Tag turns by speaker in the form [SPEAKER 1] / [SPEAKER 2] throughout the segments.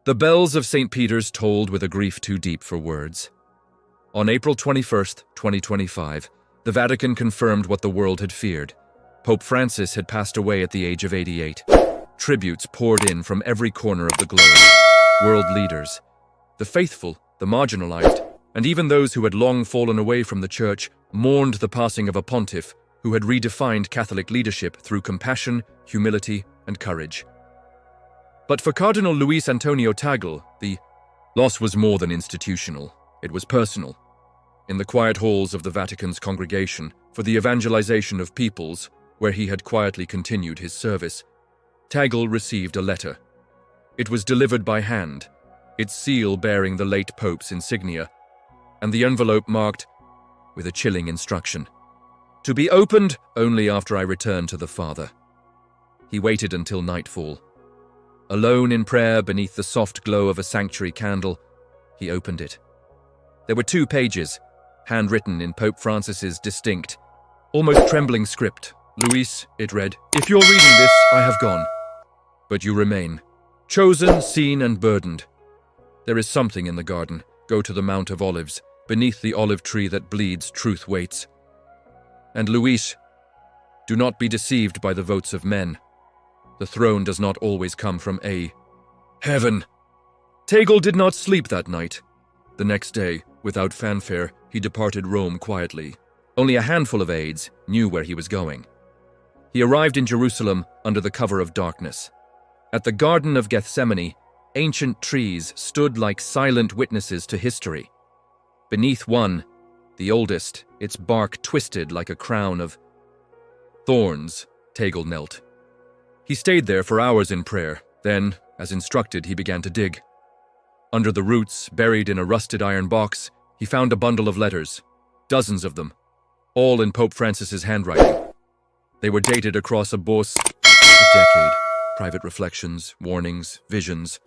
[SPEAKER 1] The bells of St. Peter's tolled with a grief too deep for words. On April 21st, 2025, the Vatican confirmed what the world had feared. Pope Francis had passed away at the age of 88. Tributes poured in from every corner of the globe. World leaders, the faithful, the marginalized, and even those who had long fallen away from the Church mourned the passing of a pontiff who had redefined Catholic leadership through compassion, humility, and courage. But for Cardinal Luis Antonio Tagle, the loss was more than institutional. It was personal. In the quiet halls of the Vatican's congregation for the evangelization of peoples, where he had quietly continued his service, Tagle received a letter. It was delivered by hand, its seal bearing the late Pope's insignia, and the envelope marked with a chilling instruction: to be opened only after I return to the Father. He waited until nightfall. Alone in prayer beneath the soft glow of a sanctuary candle, he opened it. There were 2 pages, handwritten in Pope Francis's distinct, almost trembling script. Luis, it read, if you're reading this, I have gone. But you remain, chosen, seen, and burdened. There is something in the garden. Go to the Mount of Olives. Beneath the olive tree that bleeds, truth waits. And Luis, do not be deceived by the votes of men. The throne does not always come from a heaven. Tagle did not sleep that night. The next day, without fanfare, he departed Rome quietly. Only a handful of aides knew where he was going. He arrived in Jerusalem under the cover of darkness. At the Garden of Gethsemane, ancient trees stood like silent witnesses to history. Beneath one, the oldest, its bark twisted like a crown of thorns, Tagle knelt. He stayed there for hours in prayer. Then, as instructed, he began to dig. Under the roots, buried in a rusted iron box, he found a bundle of letters, dozens of them, all in Pope Francis's handwriting. They were dated across a decade, private reflections, warnings, visions.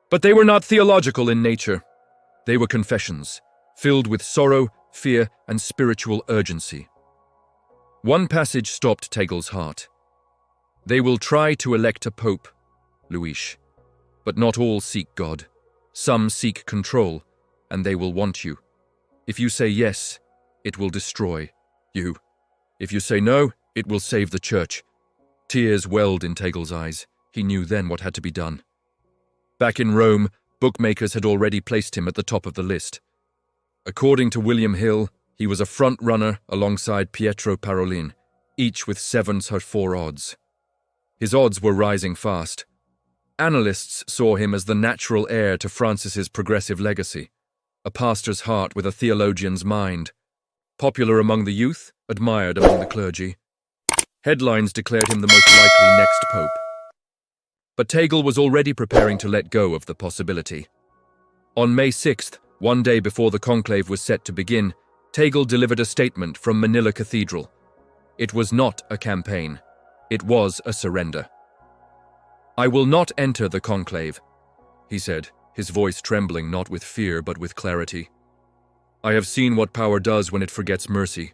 [SPEAKER 1] But they were not theological in nature. They were confessions, filled with sorrow, fear, and spiritual urgency. One passage stopped Tagle's heart. They will try to elect a pope, Luis, but not all seek God. Some seek control, and they will want you. If you say yes, it will destroy you. If you say no, it will save the Church. Tears welled in Tagle's eyes. He knew then what had to be done. Back in Rome, bookmakers had already placed him at the top of the list. According to William Hill, he was a front-runner alongside Pietro Parolin, each with 7-4 odds. His odds were rising fast. Analysts saw him as the natural heir to Francis's progressive legacy, a pastor's heart with a theologian's mind. Popular among the youth, admired among the clergy. Headlines declared him the most likely next pope. But Tagle was already preparing to let go of the possibility. On May 6th, one day before the conclave was set to begin, Tagle delivered a statement from Manila Cathedral. It was not a campaign. It was a surrender. I will not enter the conclave, he said, his voice trembling not with fear but with clarity. I have seen what power does when it forgets mercy.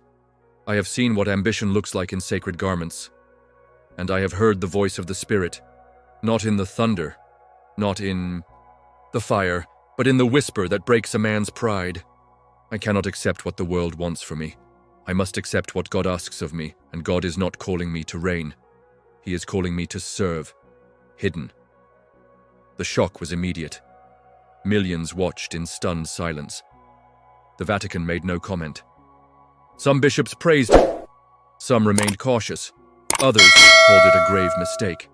[SPEAKER 1] I have seen what ambition looks like in sacred garments. And I have heard the voice of the Spirit, not in the thunder, not in the fire, but in the whisper that breaks a man's pride. I cannot accept what the world wants for me. I must accept what God asks of me, and God is not calling me to reign. He is calling me to serve, hidden. The shock was immediate. Millions watched in stunned silence. The Vatican made no comment. Some bishops praised him. Some remained cautious. Others called it a grave mistake.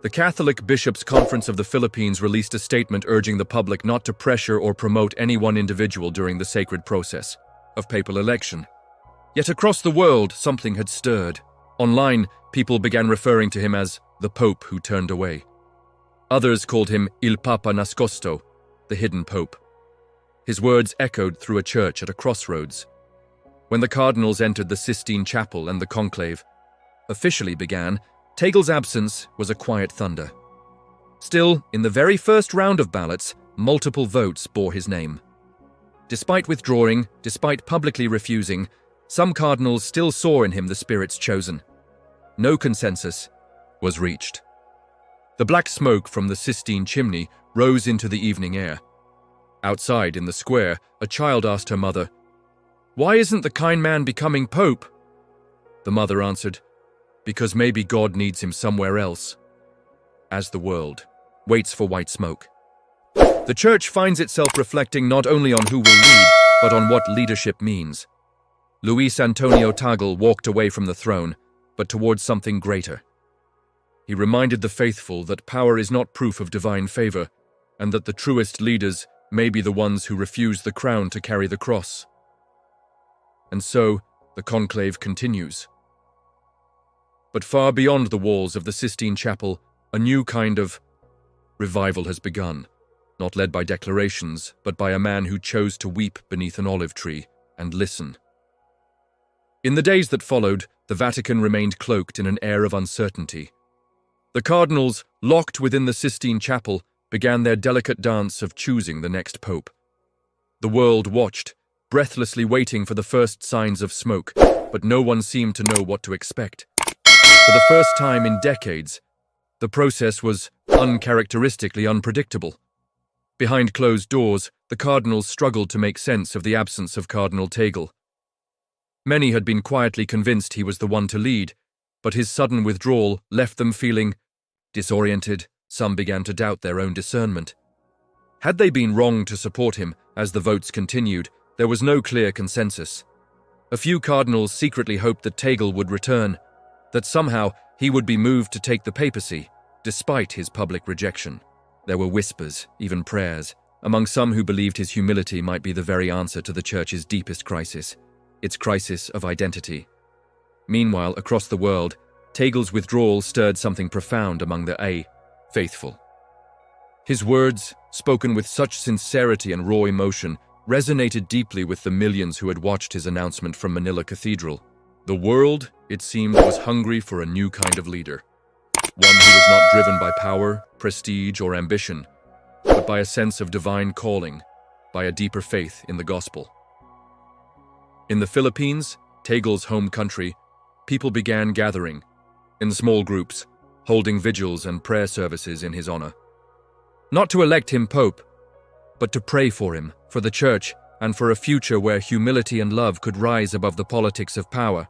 [SPEAKER 1] The Catholic Bishops' Conference of the Philippines released a statement urging the public not to pressure or promote any one individual during the sacred process of papal election. Yet across the world, something had stirred. Online, people began referring to him as the Pope who turned away. Others called him Il Papa Nascosto, the hidden Pope. His words echoed through a church at a crossroads. When the cardinals entered the Sistine Chapel and the conclave officially began, Tagle's absence was a quiet thunder. Still, in the very first round of ballots, multiple votes bore his name. Despite withdrawing, despite publicly refusing, some cardinals still saw in him the Spirit's chosen. No consensus was reached. The black smoke from the Sistine chimney rose into the evening air. Outside, in the square, a child asked her mother, "Why isn't the kind man becoming pope?" The mother answered, "Because maybe God needs him somewhere else." As the world waits for white smoke, the church finds itself reflecting not only on who will lead, but on what leadership means. Luis Antonio Tagle walked away from the throne, but towards something greater. He reminded the faithful that power is not proof of divine favor, and that the truest leaders may be the ones who refuse the crown to carry the cross. And so, the conclave continues. But far beyond the walls of the Sistine Chapel, a new kind of revival has begun, not led by declarations, but by a man who chose to weep beneath an olive tree and listen. In the days that followed, the Vatican remained cloaked in an air of uncertainty. The cardinals, locked within the Sistine Chapel, began their delicate dance of choosing the next pope. The world watched, breathlessly waiting for the first signs of smoke, but no one seemed to know what to expect. For the first time in decades, the process was uncharacteristically unpredictable. Behind closed doors, the cardinals struggled to make sense of the absence of Cardinal Tagle. Many had been quietly convinced he was the one to lead, but his sudden withdrawal left them feeling disoriented. Some began to doubt their own discernment. Had they been wrong to support him as the votes continued, there was no clear consensus. A few cardinals secretly hoped that Tagle would return, that somehow he would be moved to take the papacy, despite his public rejection. There were whispers, even prayers, among some who believed his humility might be the very answer to the Church's deepest crisis, its crisis of identity. Meanwhile, across the world, Tagle's withdrawal stirred something profound among the faithful. His words, spoken with such sincerity and raw emotion, resonated deeply with the millions who had watched his announcement from Manila Cathedral. The world, it seemed, was hungry for a new kind of leader. One who was not driven by power, prestige, or ambition, but by a sense of divine calling, by a deeper faith in the gospel. In the Philippines, Tagle's home country, people began gathering, in small groups, holding vigils and prayer services in his honor. Not to elect him pope, but to pray for him, for the church, and for a future where humility and love could rise above the politics of power.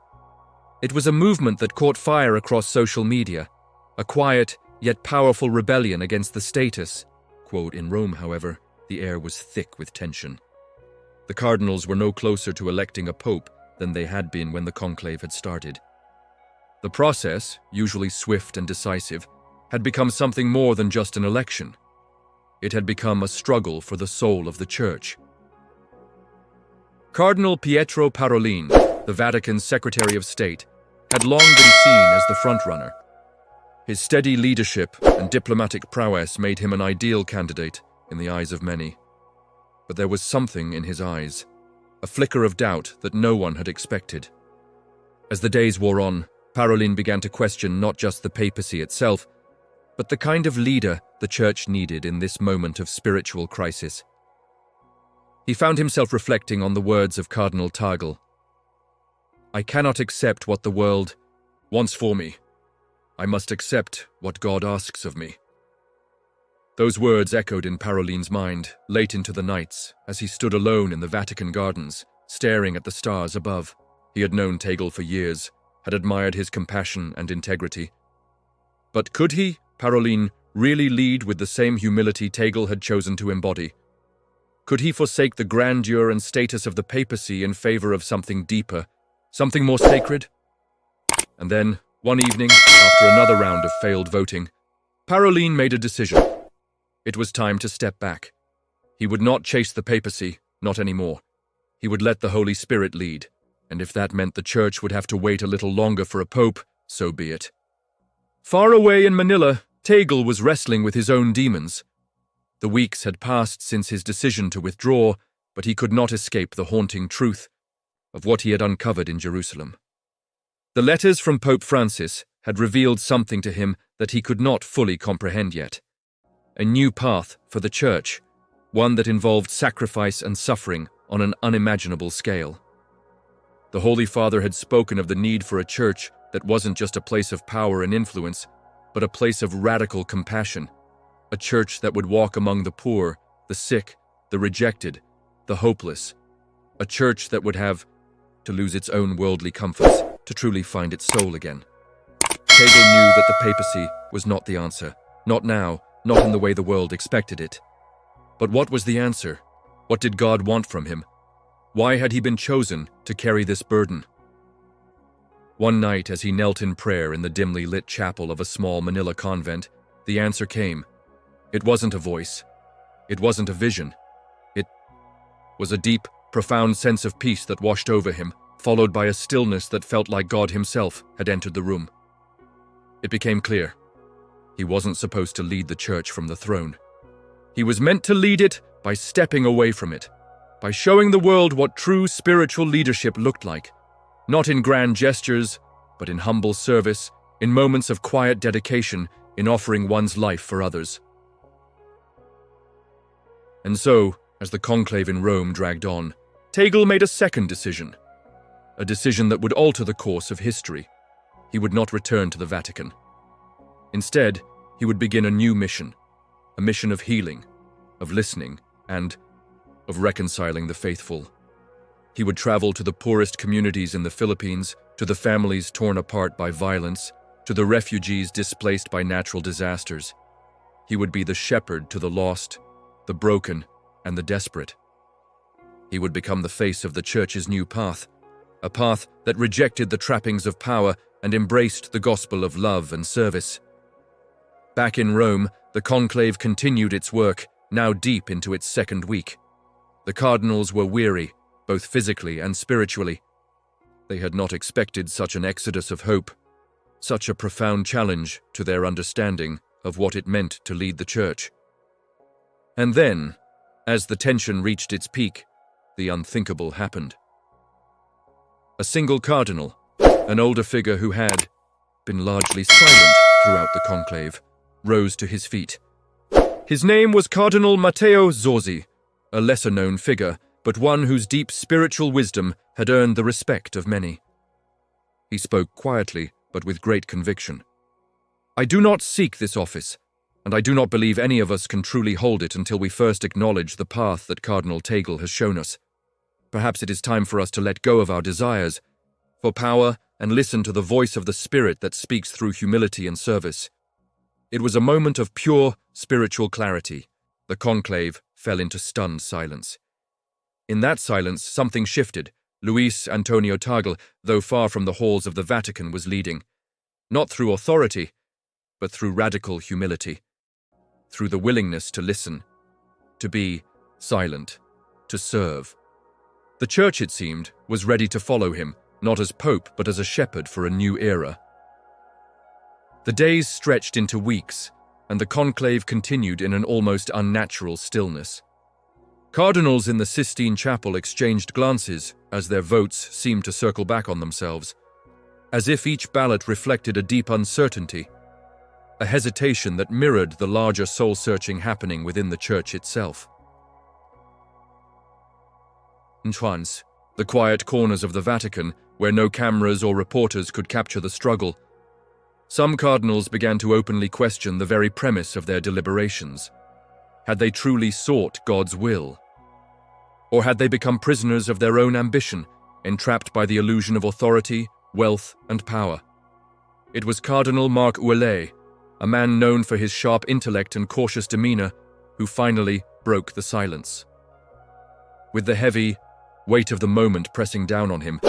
[SPEAKER 1] It was a movement that caught fire across social media, a quiet yet powerful rebellion against the status quo. In Rome, however, the air was thick with tension. The cardinals were no closer to electing a pope than they had been when the conclave had started. The process, usually swift and decisive, had become something more than just an election. It had become a struggle for the soul of the Church. Cardinal Pietro Parolin, the Vatican's Secretary of State, had long been seen as the frontrunner. His steady leadership and diplomatic prowess made him an ideal candidate in the eyes of many. But there was something in his eyes, a flicker of doubt that no one had expected. As the days wore on, Parolin began to question not just the papacy itself, but the kind of leader the Church needed in this moment of spiritual crisis. He found himself reflecting on the words of Cardinal Tagle. "I cannot accept what the world wants for me. I must accept what God asks of me." Those words echoed in Parolin's mind late into the nights as he stood alone in the Vatican gardens, staring at the stars above. He had known Tagle for years, had admired his compassion and integrity. But could he, Parolin, really lead with the same humility Tagle had chosen to embody? Could he forsake the grandeur and status of the papacy in favor of something deeper, something more sacred? And then, one evening, after another round of failed voting, Parolin made a decision. It was time to step back. He would not chase the papacy, not anymore. He would let the Holy Spirit lead, and if that meant the Church would have to wait a little longer for a pope, so be it. Far away in Manila, Tagle was wrestling with his own demons. The weeks had passed since his decision to withdraw, but he could not escape the haunting truth of what he had uncovered in Jerusalem. The letters from Pope Francis had revealed something to him that he could not fully comprehend yet. A new path for the Church, one that involved sacrifice and suffering on an unimaginable scale. The Holy Father had spoken of the need for a church that wasn't just a place of power and influence, but a place of radical compassion, A church that would walk among the poor, the sick, the rejected, the hopeless. A church that would have to lose its own worldly comforts to truly find its soul again. Tagle knew that the papacy was not the answer. Not now, not in the way the world expected it. But what was the answer? What did God want from him? Why had he been chosen to carry this burden? One night, as he knelt in prayer in the dimly lit chapel of a small Manila convent, the answer came. It wasn't a voice. It wasn't a vision. It was a deep, profound sense of peace that washed over him, followed by a stillness that felt like God himself had entered the room. It became clear. He wasn't supposed to lead the church from the throne. He was meant to lead it by stepping away from it, by showing the world what true spiritual leadership looked like, not in grand gestures, but in humble service, in moments of quiet dedication, in offering one's life for others. And so, as the conclave in Rome dragged on, Tagle made a second decision, a decision that would alter the course of history. He would not return to the Vatican. Instead, he would begin a new mission, a mission of healing, of listening, and of reconciling the faithful. He would travel to the poorest communities in the Philippines, to the families torn apart by violence, to the refugees displaced by natural disasters. He would be the shepherd to the lost, the broken, and the desperate. He would become the face of the church's new path, a path that rejected the trappings of power and embraced the gospel of love and service. Back in Rome, the conclave continued its work, now deep into its second week. The cardinals were weary, both physically and spiritually. They had not expected such an exodus of hope, such a profound challenge to their understanding of what it meant to lead the church. And then, as the tension reached its peak, the unthinkable happened. A single cardinal, an older figure who had been largely silent throughout the conclave, rose to his feet. His name was Cardinal Matteo Zorzi, a lesser-known figure, but one whose deep spiritual wisdom had earned the respect of many. He spoke quietly, but with great conviction. "I do not seek this office, and I do not believe any of us can truly hold it until we first acknowledge the path that Cardinal Tagle has shown us. Perhaps it is time for us to let go of our desires for power and listen to the voice of the Spirit that speaks through humility and service." It was a moment of pure spiritual clarity. The conclave fell into stunned silence. In that silence, something shifted. Luis Antonio Tagle, though far from the halls of the Vatican, was leading, not through authority, but through radical humility, through the willingness to listen, to be silent, to serve. The church, it seemed, was ready to follow him, not as pope, but as a shepherd for a new era. The days stretched into weeks, and the conclave continued in an almost unnatural stillness. Cardinals in the Sistine Chapel exchanged glances as their votes seemed to circle back on themselves, as if each ballot reflected a deep uncertainty, a hesitation that mirrored the larger soul-searching happening within the church itself. In France, the quiet corners of the Vatican, where no cameras or reporters could capture the struggle, some cardinals began to openly question the very premise of their deliberations. Had they truly sought God's will? Or had they become prisoners of their own ambition, entrapped by the illusion of authority, wealth, and power? It was Cardinal Marc Ouellet, a man known for his sharp intellect and cautious demeanor, who finally broke the silence. With the heavy weight of the moment pressing down on him,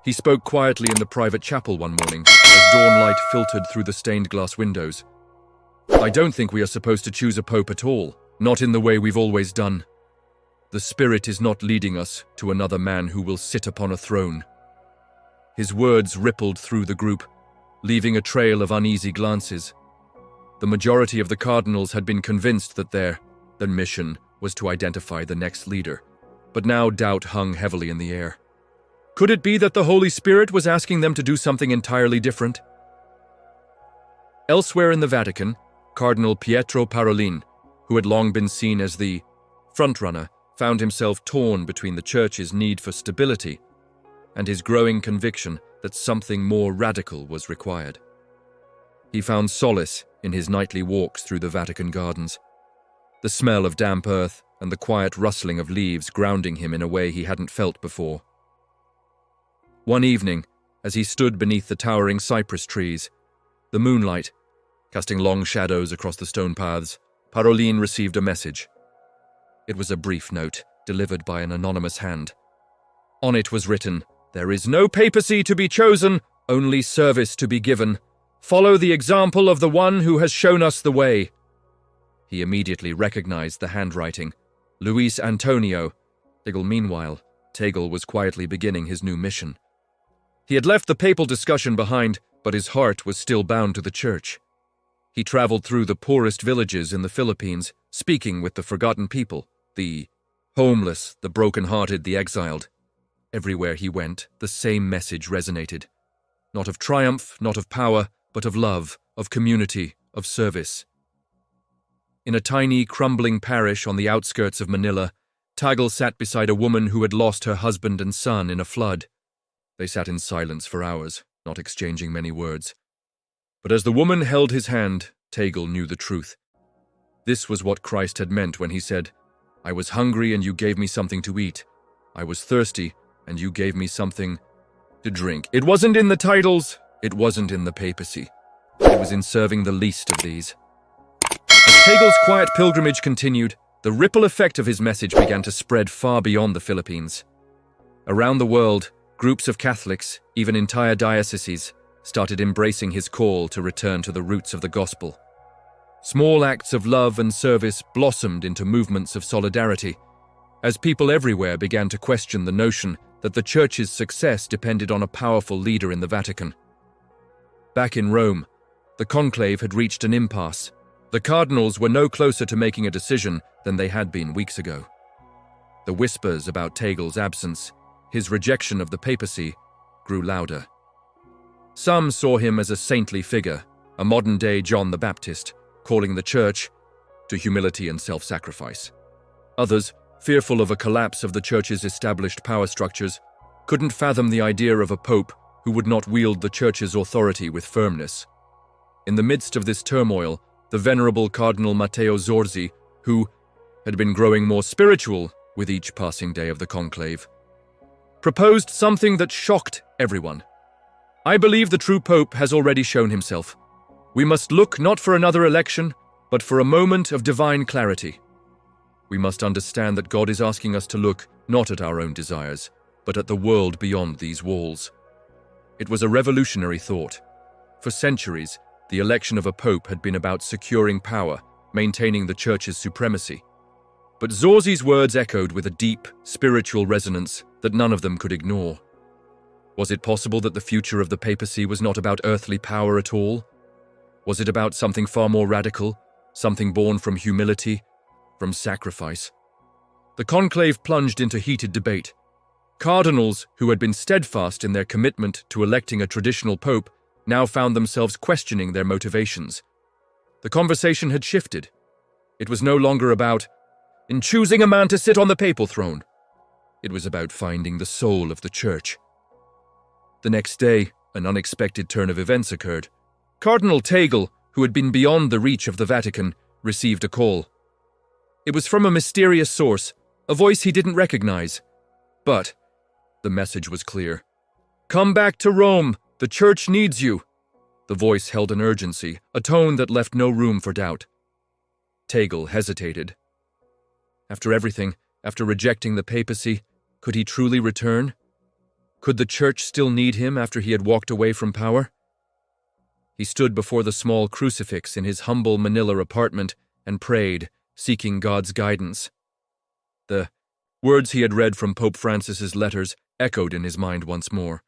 [SPEAKER 1] he spoke quietly in the private chapel one morning, as dawn light filtered through the stained glass windows. "I don't think we are supposed to choose a pope at all, not in the way we've always done. The Spirit is not leading us to another man who will sit upon a throne." His words rippled through the group, leaving a trail of uneasy glances. The majority of the cardinals had been convinced that their mission was to identify the next leader, but now doubt hung heavily in the air. Could it be that the Holy Spirit was asking them to do something entirely different? Elsewhere in the Vatican, Cardinal Pietro Parolin, who had long been seen as the frontrunner, found himself torn between the Church's need for stability and his growing conviction that something more radical was required. He found solace in his nightly walks through the Vatican gardens, the smell of damp earth and the quiet rustling of leaves grounding him in a way he hadn't felt before. One evening, as he stood beneath the towering cypress trees, the moonlight casting long shadows across the stone paths, Paroline received a message. It was a brief note, delivered by an anonymous hand. On it was written, "There is no papacy to be chosen, only service to be given. Follow the example of the one who has shown us the way." He immediately recognized the handwriting. Luis Antonio. Meanwhile, Tagle was quietly beginning his new mission. He had left the papal discussion behind, but his heart was still bound to the church. He traveled through the poorest villages in the Philippines, speaking with the forgotten people, the homeless, the broken-hearted, the exiled. Everywhere he went, the same message resonated. Not of triumph, not of power, but of love, of community, of service. In a tiny, crumbling parish on the outskirts of Manila, Tagle sat beside a woman who had lost her husband and son in a flood. They sat in silence for hours, not exchanging many words. But as the woman held his hand, Tagle knew the truth. This was what Christ had meant when he said, "I was hungry and you gave me something to eat. I was thirsty and you gave me something to drink." It wasn't in the titles, it wasn't in the papacy. It was in serving the least of these. As Tagle's quiet pilgrimage continued, the ripple effect of his message began to spread far beyond the Philippines. Around the world, groups of Catholics, even entire dioceses, started embracing his call to return to the roots of the gospel. Small acts of love and service blossomed into movements of solidarity, as people everywhere began to question the notion that the Church's success depended on a powerful leader in the Vatican. Back in Rome, the conclave had reached an impasse. The cardinals were no closer to making a decision than they had been weeks ago. The whispers about Tagle's absence, his rejection of the papacy, grew louder. Some saw him as a saintly figure, a modern-day John the Baptist, calling the Church to humility and self-sacrifice. Others, fearful of a collapse of the Church's established power structures, couldn't fathom the idea of a pope who would not wield the Church's authority with firmness. In the midst of this turmoil, the venerable Cardinal Matteo Zorzi, who had been growing more spiritual with each passing day of the conclave, proposed something that shocked everyone. "I believe the true pope has already shown himself. We must look not for another election, but for a moment of divine clarity. We must understand that God is asking us to look not at our own desires, but at the world beyond these walls." It was a revolutionary thought. For centuries, the election of a pope had been about securing power, maintaining the Church's supremacy. But Zorzi's words echoed with a deep, spiritual resonance that none of them could ignore. Was it possible that the future of the papacy was not about earthly power at all? Was it about something far more radical, something born from humility, from sacrifice? The conclave plunged into heated debate. Cardinals, who had been steadfast in their commitment to electing a traditional pope, now found themselves questioning their motivations. The conversation had shifted. It was no longer about in choosing a man to sit on the papal throne. It was about finding the soul of the Church. The next day, an unexpected turn of events occurred. Cardinal Tagle, who had been beyond the reach of the Vatican, received a call. It was from a mysterious source, a voice he didn't recognize. But the message was clear. "Come back to Rome. The Church needs you." The voice held an urgency, a tone that left no room for doubt. Tagle hesitated. After everything, after rejecting the papacy, could he truly return? Could the Church still need him after he had walked away from power? He stood before the small crucifix in his humble Manila apartment and prayed, seeking God's guidance. The words he had read from Pope Francis's letters echoed in his mind once more.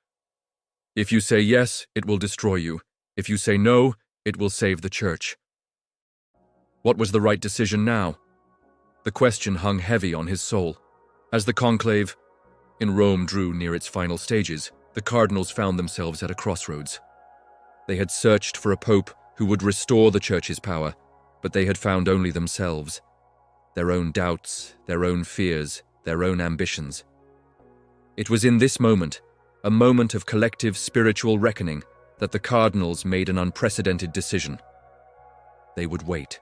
[SPEAKER 1] "If you say yes, it will destroy you. If you say no, it will save the Church." What was the right decision now? The question hung heavy on his soul. As the conclave in Rome drew near its final stages, the cardinals found themselves at a crossroads. They had searched for a pope who would restore the Church's power, but they had found only themselves, their own doubts, their own fears, their own ambitions. It was in this moment, a moment of collective spiritual reckoning, that the cardinals made an unprecedented decision. They would wait.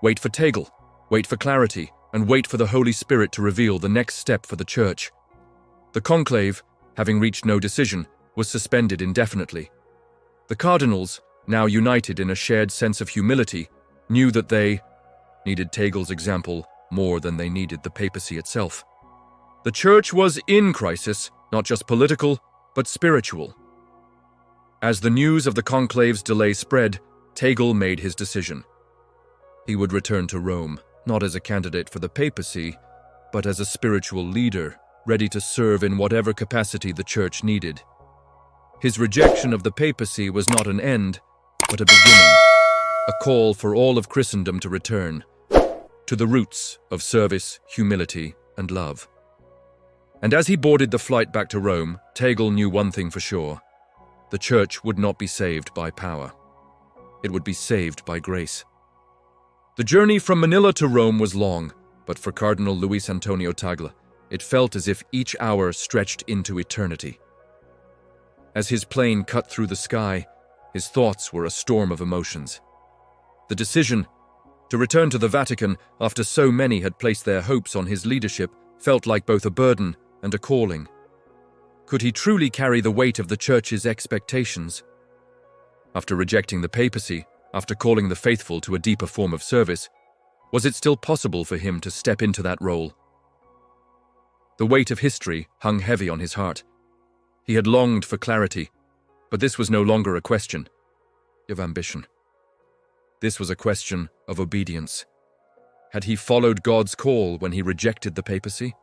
[SPEAKER 1] Wait for Tagle, wait for clarity, and wait for the Holy Spirit to reveal the next step for the Church. The conclave, having reached no decision, was suspended indefinitely. The cardinals, now united in a shared sense of humility, knew that they needed Tagle's example more than they needed the papacy itself. The Church was in crisis, not just political, but spiritual. As the news of the conclave's delay spread, Tagle made his decision. He would return to Rome, not as a candidate for the papacy, but as a spiritual leader, ready to serve in whatever capacity the Church needed. His rejection of the papacy was not an end, but a beginning, a call for all of Christendom to return to the roots of service, humility, and love. And as he boarded the flight back to Rome, Tagle knew one thing for sure. The Church would not be saved by power. It would be saved by grace. The journey from Manila to Rome was long, but for Cardinal Luis Antonio Tagle, it felt as if each hour stretched into eternity. As his plane cut through the sky, his thoughts were a storm of emotions. The decision to return to the Vatican after so many had placed their hopes on his leadership felt like both a burden and a calling. Could he truly carry the weight of the Church's expectations? After rejecting the papacy, after calling the faithful to a deeper form of service, was it still possible for him to step into that role? The weight of history hung heavy on his heart. He had longed for clarity, but this was no longer a question of ambition. This was a question of obedience. Had he followed God's call when he rejected the papacy?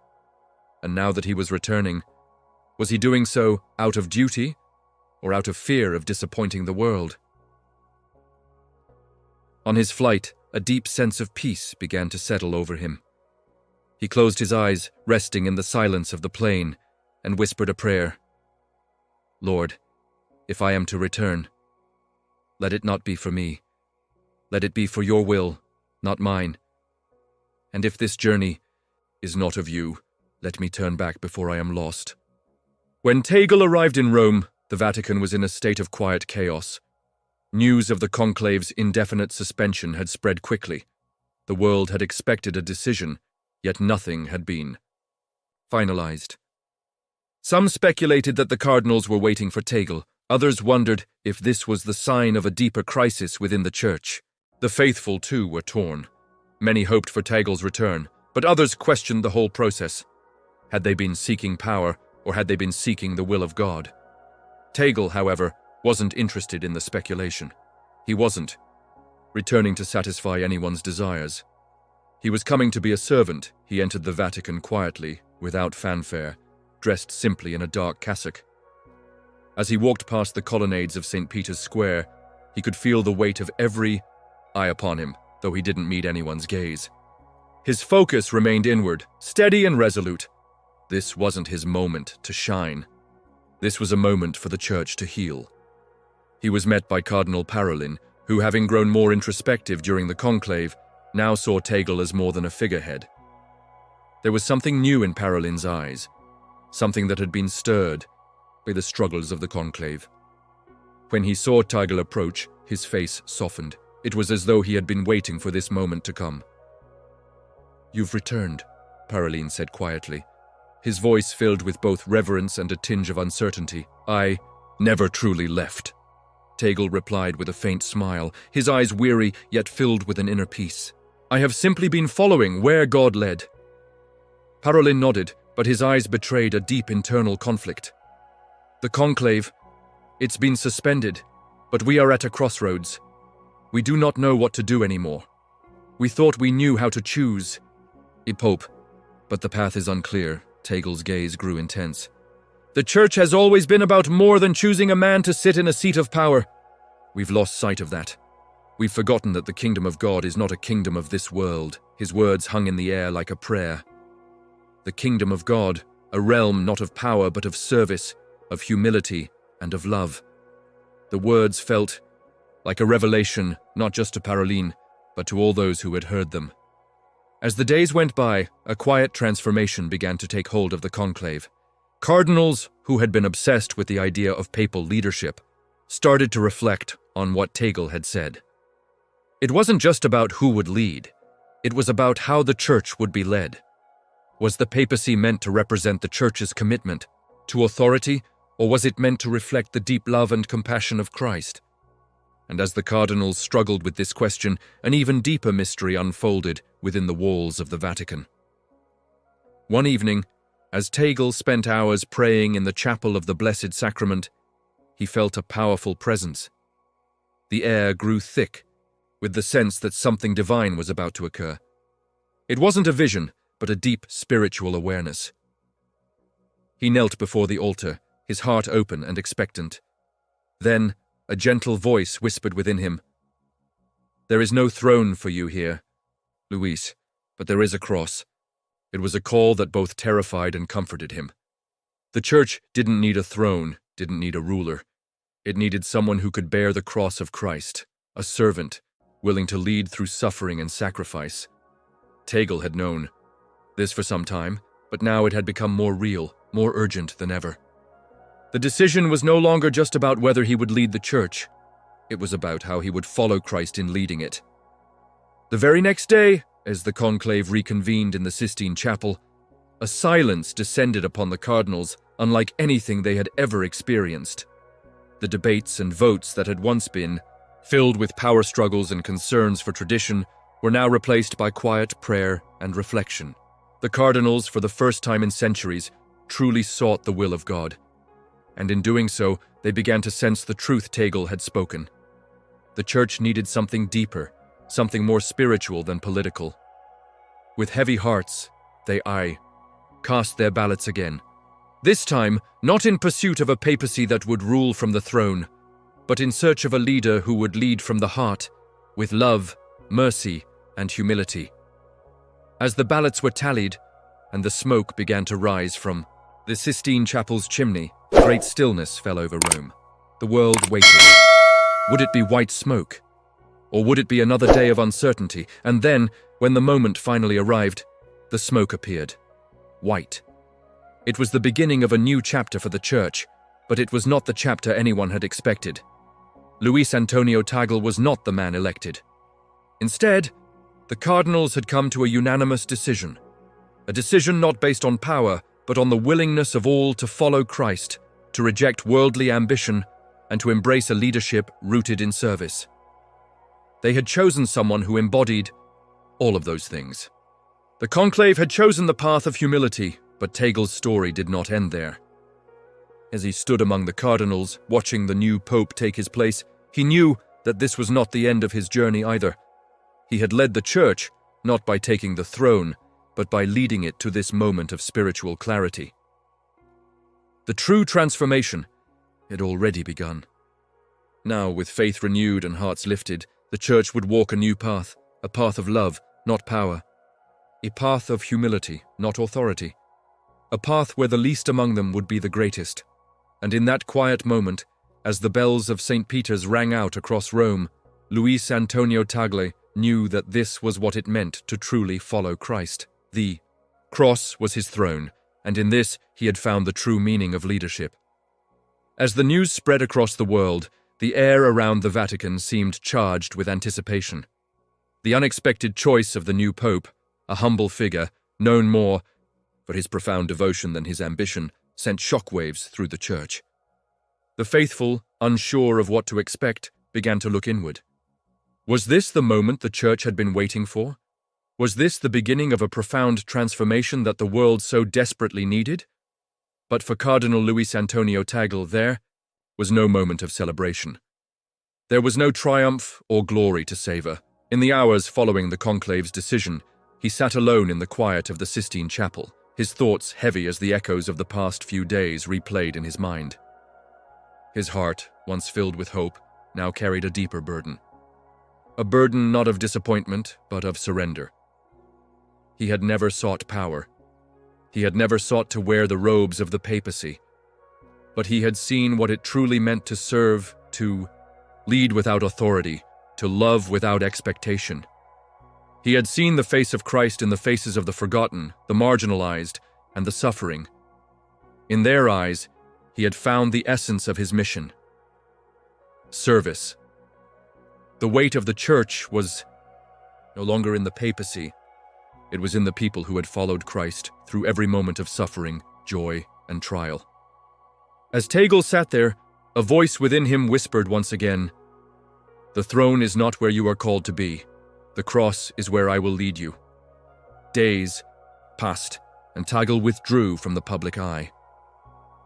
[SPEAKER 1] And now that he was returning, was he doing so out of duty or out of fear of disappointing the world? On his flight, a deep sense of peace began to settle over him. He closed his eyes, resting in the silence of the plane, and whispered a prayer. Lord, if I am to return, let it not be for me. Let it be for your will, not mine. And if this journey is not of you, let me turn back before I am lost. When Tagle arrived in Rome, the Vatican was in a state of quiet chaos. News of the conclave's indefinite suspension had spread quickly. The world had expected a decision, yet nothing had been finalized. Some speculated that the cardinals were waiting for Tagle. Others wondered if this was the sign of a deeper crisis within the Church. The faithful, too, were torn. Many hoped for Tagle's return, but others questioned the whole process. Had they been seeking power, or had they been seeking the will of God? Tagle, however, wasn't interested in the speculation. He wasn't returning to satisfy anyone's desires. He was coming to be a servant. He entered the Vatican quietly, without fanfare, dressed simply in a dark cassock. As he walked past the colonnades of St. Peter's Square, he could feel the weight of every eye upon him, though he didn't meet anyone's gaze. His focus remained inward, steady and resolute. This wasn't his moment to shine. This was a moment for the Church to heal. He was met by Cardinal Parolin, who, having grown more introspective during the conclave, now saw Tagle as more than a figurehead. There was something new in Parolin's eyes, something that had been stirred by the struggles of the conclave. When he saw Tagle approach, his face softened. It was as though he had been waiting for this moment to come. "You've returned," Parolin said quietly, his voice filled with both reverence and a tinge of uncertainty. "I never truly left," Tagle replied with a faint smile, his eyes weary yet filled with an inner peace. "I have simply been following where God led." Parolin nodded, but his eyes betrayed a deep internal conflict. "The conclave, it's been suspended, but we are at a crossroads. We do not know what to do anymore. We thought we knew how to choose a pope, but the path is unclear." Tagle's gaze grew intense. "The Church has always been about more than choosing a man to sit in a seat of power. We've lost sight of that. We've forgotten that the kingdom of God is not a kingdom of this world." His words hung in the air like a prayer. The kingdom of God, a realm not of power but of service, of humility, and of love. The words felt like a revelation, not just to Parolin, but to all those who had heard them. As the days went by, a quiet transformation began to take hold of the conclave. Cardinals, who had been obsessed with the idea of papal leadership, started to reflect on what Tagle had said. It wasn't just about who would lead. It was about how the church would be led. Was the papacy meant to represent the church's commitment to authority, or was it meant to reflect the deep love and compassion of Christ? And as the cardinals struggled with this question, an even deeper mystery unfolded within the walls of the Vatican. One evening, as Tagle spent hours praying in the chapel of the Blessed Sacrament, he felt a powerful presence. The air grew thick, with the sense that something divine was about to occur. It wasn't a vision, but a deep spiritual awareness. He knelt before the altar, his heart open and expectant. Then, a gentle voice whispered within him, "There is no throne for you here, Luis, but there is a cross." It was a call that both terrified and comforted him. The church didn't need a throne, didn't need a ruler. It needed someone who could bear the cross of Christ, a servant, willing to lead through suffering and sacrifice. Tagle had known this for some time, but now it had become more real, more urgent than ever. The decision was no longer just about whether he would lead the church. It was about how he would follow Christ in leading it. The very next day, as the conclave reconvened in the Sistine Chapel, a silence descended upon the cardinals unlike anything they had ever experienced. The debates and votes that had once been filled with power struggles and concerns for tradition were now replaced by quiet prayer and reflection. The cardinals, for the first time in centuries, truly sought the will of God. And in doing so, they began to sense the truth Tagle had spoken. The church needed something deeper, something more spiritual than political. With heavy hearts, they cast their ballots again. This time, not in pursuit of a papacy that would rule from the throne, but in search of a leader who would lead from the heart, with love, mercy, and humility. As the ballots were tallied, and the smoke began to rise from the Sistine Chapel's chimney, great stillness fell over Rome. The world waited. Would it be white smoke? Or would it be another day of uncertainty? And then, when the moment finally arrived, the smoke appeared. White. It was the beginning of a new chapter for the church, but it was not the chapter anyone had expected. Luis Antonio Tagle was not the man elected. Instead, the cardinals had come to a unanimous decision. A decision not based on power, but on the willingness of all to follow Christ, to reject worldly ambition, and to embrace a leadership rooted in service. They had chosen someone who embodied all of those things. The conclave had chosen the path of humility, but Tagle's story did not end there. As he stood among the cardinals, watching the new pope take his place, he knew that this was not the end of his journey either. He had led the church, not by taking the throne, but by leading it to this moment of spiritual clarity. The true transformation had already begun. Now, with faith renewed and hearts lifted, the church would walk a new path, a path of love, not power, a path of humility, not authority, a path where the least among them would be the greatest. And in that quiet moment, as the bells of St. Peter's rang out across Rome, Luis Antonio Tagle knew that this was what it meant to truly follow Christ. The cross was his throne, and in this he had found the true meaning of leadership. As the news spread across the world, the air around the Vatican seemed charged with anticipation. The unexpected choice of the new pope, a humble figure, known more for his profound devotion than his ambition, sent shockwaves through the church. The faithful, unsure of what to expect, began to look inward. Was this the moment the church had been waiting for? Was this the beginning of a profound transformation that the world so desperately needed? But for Cardinal Luis Antonio Tagle, there was no moment of celebration. There was no triumph or glory to savor. In the hours following the conclave's decision, he sat alone in the quiet of the Sistine Chapel, his thoughts heavy as the echoes of the past few days replayed in his mind. His heart, once filled with hope, now carried a deeper burden. A burden not of disappointment, but of surrender. He had never sought power. He had never sought to wear the robes of the papacy. But he had seen what it truly meant to serve, to lead without authority, to love without expectation. He had seen the face of Christ in the faces of the forgotten, the marginalized, and the suffering. In their eyes, he had found the essence of his mission: service. The weight of the church was no longer in the papacy. It was in the people who had followed Christ through every moment of suffering, joy, and trial. As Tagle sat there, a voice within him whispered once again, "The throne is not where you are called to be. The cross is where I will lead you." Days passed, and Tagle withdrew from the public eye.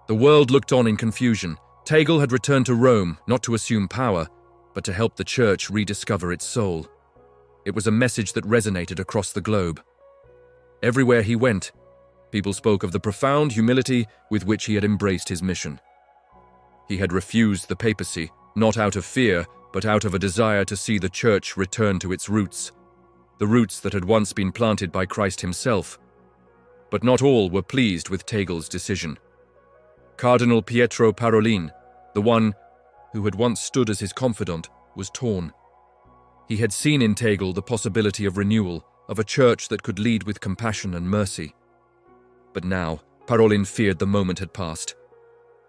[SPEAKER 1] The world looked on in confusion. Tagle had returned to Rome, not to assume power, but to help the church rediscover its soul. It was a message that resonated across the globe. Everywhere he went, people spoke of the profound humility with which he had embraced his mission. He had refused the papacy, not out of fear, but out of a desire to see the church return to its roots, the roots that had once been planted by Christ himself. But not all were pleased with Tagle's decision. Cardinal Pietro Parolin, the one who had once stood as his confidant, was torn. He had seen in Tagle the possibility of renewal, of a church that could lead with compassion and mercy. But now, Parolin feared the moment had passed.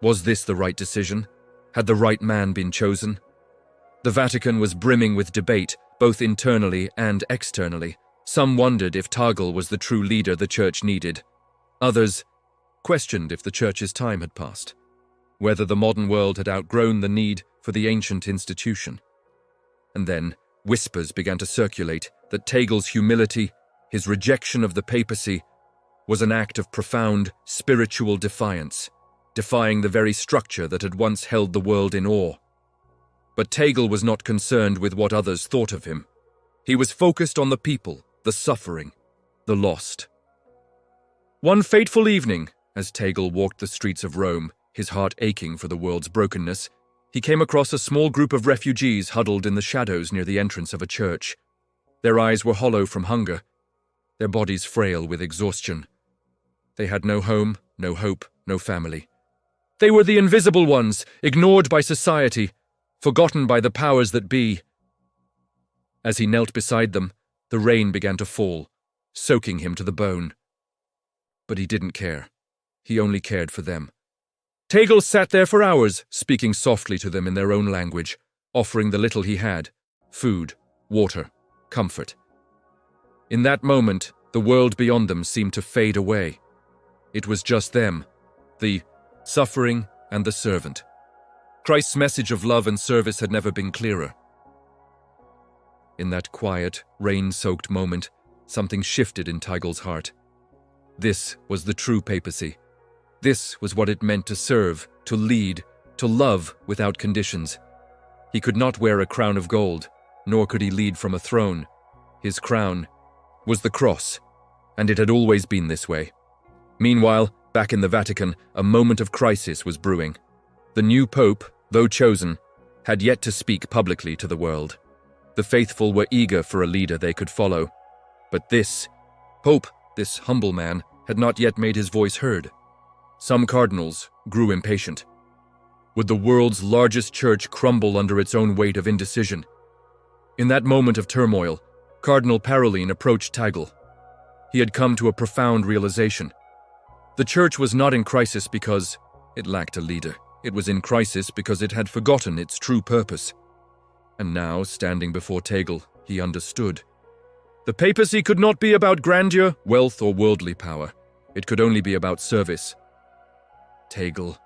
[SPEAKER 1] Was this the right decision? Had the right man been chosen? The Vatican was brimming with debate, both internally and externally. Some wondered if Tagle was the true leader the church needed. Others questioned if the church's time had passed, whether the modern world had outgrown the need for the ancient institution. And then whispers began to circulate that Tagle's humility, his rejection of the papacy, was an act of profound spiritual defiance, defying the very structure that had once held the world in awe. But Tagle was not concerned with what others thought of him. He was focused on the people, the suffering, the lost. One fateful evening, as Tagle walked the streets of Rome, his heart aching for the world's brokenness, he came across a small group of refugees huddled in the shadows near the entrance of a church. Their eyes were hollow from hunger, their bodies frail with exhaustion. They had no home, no hope, no family. They were the invisible ones, ignored by society, forgotten by the powers that be. As he knelt beside them, the rain began to fall, soaking him to the bone. But he didn't care. He only cared for them. Tagle sat there for hours, speaking softly to them in their own language, offering the little he had: food, water, comfort. In that moment, the world beyond them seemed to fade away. It was just them, the suffering and the servant. Christ's message of love and service had never been clearer. In that quiet, rain-soaked moment, something shifted in Tagle's heart. This was the true papacy. This was what it meant to serve, to lead, to love without conditions. He could not wear a crown of gold, nor could he lead from a throne. His crown was the cross, and it had always been this way. Meanwhile, back in the Vatican, a moment of crisis was brewing. The new pope, though chosen, had yet to speak publicly to the world. The faithful were eager for a leader they could follow. But this pope, this humble man, had not yet made his voice heard. Some cardinals grew impatient. Would the world's largest church crumble under its own weight of indecision? In that moment of turmoil, Cardinal Parolin approached Tagle. He had come to a profound realization. The church was not in crisis because it lacked a leader. It was in crisis because it had forgotten its true purpose. And now, standing before Tagle, he understood. The papacy could not be about grandeur, wealth, or worldly power. It could only be about service. "Tagle,"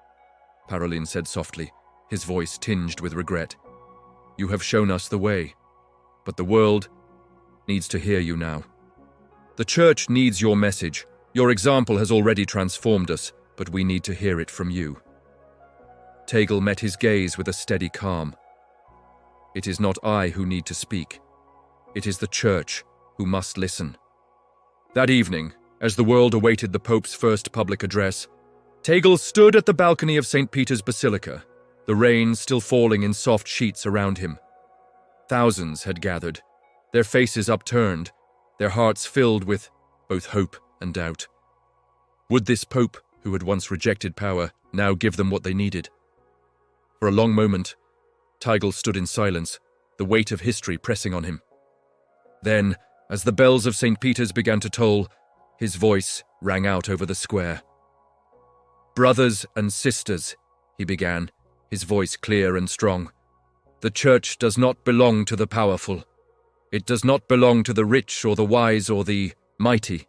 [SPEAKER 1] Parolin said softly, his voice tinged with regret. "You have shown us the way, but the world needs to hear you now. The church needs your message. Your example has already transformed us, but we need to hear it from you." Tagle met his gaze with a steady calm. "It is not I who need to speak. It is the church who must listen." That evening, as the world awaited the Pope's first public address, Tagle stood at the balcony of St. Peter's Basilica, the rain still falling in soft sheets around him. Thousands had gathered, their faces upturned, their hearts filled with both hope and doubt. Would this Pope, who had once rejected power, now give them what they needed? For a long moment, Tagle stood in silence, the weight of history pressing on him. Then, as the bells of St. Peter's began to toll, his voice rang out over the square. "Brothers and sisters," he began, his voice clear and strong, "the church does not belong to the powerful. It does not belong to the rich or the wise or the mighty.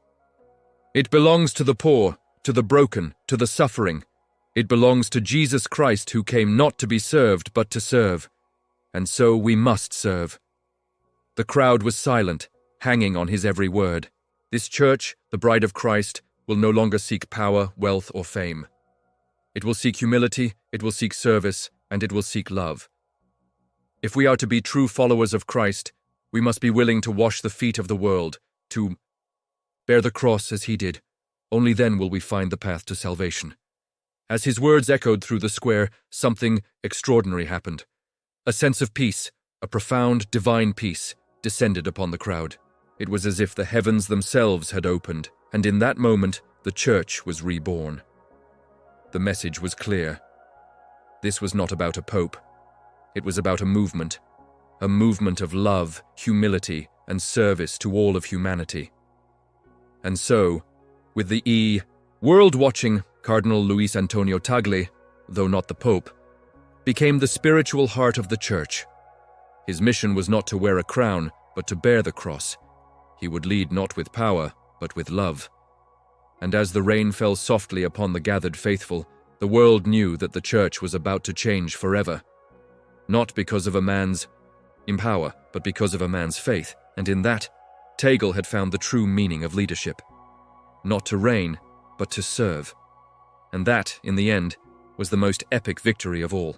[SPEAKER 1] It belongs to the poor, to the broken, to the suffering. It belongs to Jesus Christ, who came not to be served but to serve. And so we must serve. The crowd was silent, hanging on his every word. This church, the bride of Christ, will no longer seek power, wealth, or fame. It will seek humility, it will seek service, and it will seek love. If we are to be true followers of Christ, we must be willing to wash the feet of the world, to bear the cross as he did. Only then will we find the path to salvation. As his words echoed through the square, something extraordinary happened. A sense of peace, a profound, divine peace, descended upon the crowd. It was as if the heavens themselves had opened, and in that moment, the church was reborn. The message was clear. This was not about a pope. It was about a movement of love, humility, and service to all of humanity. And so, with the world-watching Cardinal Luis Antonio Tagle, though not the Pope, became the spiritual heart of the Church. His mission was not to wear a crown, but to bear the cross. He would lead not with power, but with love. And as the rain fell softly upon the gathered faithful, the world knew that the Church was about to change forever. Not because of a man's power, but because of a man's faith, and in that, Tagle had found the true meaning of leadership. Not to reign, but to serve. And that, in the end, was the most epic victory of all.